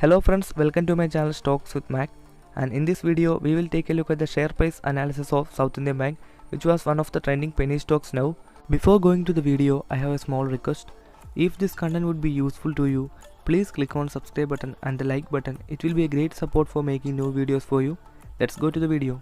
Hello friends, welcome to my channel Stocks with Mac, and in this video we will take a look at the share price analysis of South Indian Bank, which was one of the trending penny stocks now. Before going to the video, I have a small request. If this content would be useful to you, please click on subscribe button and the like button. It will be a great support for making new videos for you. Let's go to the video.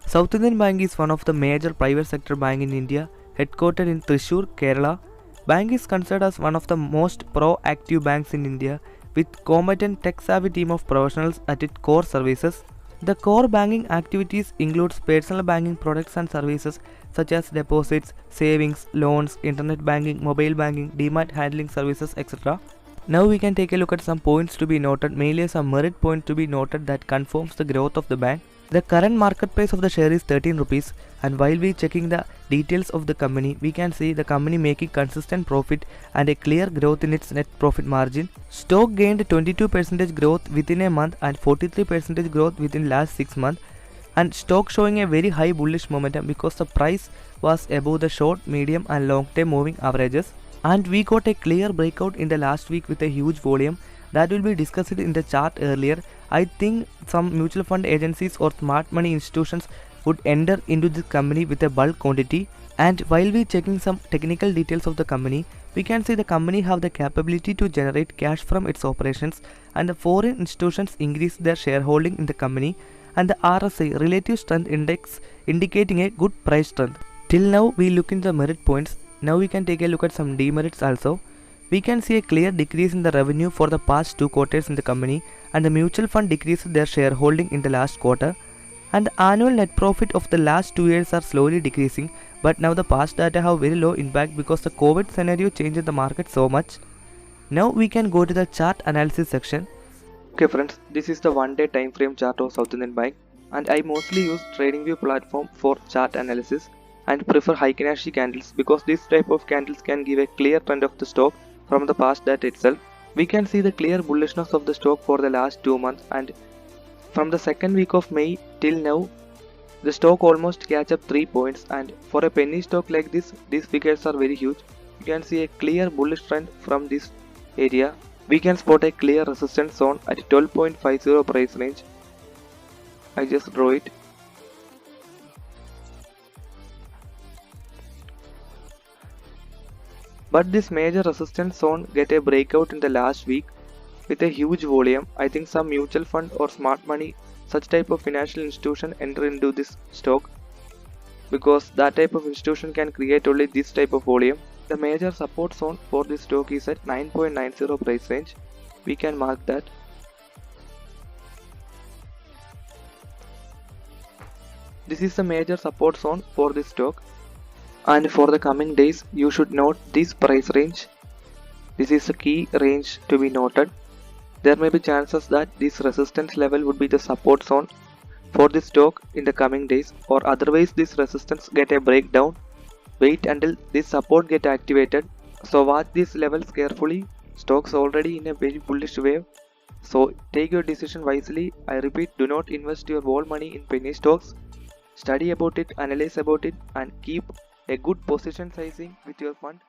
South Indian Bank is one of the major private sector bank in India, headquartered in Thrissur, Kerala. Bank is considered as one of the most proactive banks in India, with competent tech-savvy team of professionals at its core services. The core banking activities includes personal banking products and services such as deposits, savings, loans, internet banking, mobile banking, demat handling services, etc. Now we can take a look at some points to be noted, mainly some merit points to be noted that confirms the growth of the bank. The current market price of the share is 13 rupees, and while we checking the details of the company, we can see the company making consistent profit and a clear growth in its net profit margin. Stock gained 22% growth within a month and 43% growth within last 6 months, and stock showing a very high bullish momentum because the price was above the short, medium and long term moving averages. And we got a clear breakout in the last week with a huge volume that will be discussed in the chart earlier. I think some mutual fund agencies or smart money institutions would enter into this company with a bulk quantity. And while we checking some technical details of the company, we can see the company have the capability to generate cash from its operations, and the foreign institutions increase their shareholding in the company, and the RSI relative strength index indicating a good price strength. Till now we look into the merit points. Now we can take a look at some demerits also. We can see a clear decrease in the revenue for the past 2 quarters in the company, and the mutual fund decreased their shareholding in the last quarter, and the annual net profit of the last 2 years are slowly decreasing, but now the past data have very low impact because the COVID scenario changed the market so much. Now we can go to the chart analysis section. Okay friends, this is the 1-day time frame chart of South Indian Bank, and I mostly use TradingView platform for chart analysis and prefer Heikin-Ashi candles because this type of candles can give a clear trend of the stock from the past data itself. We can see the clear bullishness of the stock for the last 2 months, and from the second week of May till now the stock almost catch up 3 points, and for a penny stock like this, these figures are very huge. You can see a clear bullish trend from this area. We can spot a clear resistance zone at 12.50 price range. I just draw it. But this major resistance zone get a breakout in the last week with a huge volume. I think some mutual fund or smart money, such type of financial institution enter into this stock because that type of institution can create only this type of volume. The major support zone for this stock is at 9.90 price range. We can mark that. This is the major support zone for this stock. And for the coming days, you should note this price range. This is a key range to be noted. There may be chances that this resistance level would be the support zone for this stock in the coming days, or otherwise this resistance get a breakdown. Wait until this support get activated. So watch these levels carefully. Stocks already in a very bullish wave. So take your decision wisely. I repeat, do not invest your whole money in penny stocks. Study about it, analyze about it, and keep a good position sizing with your fund.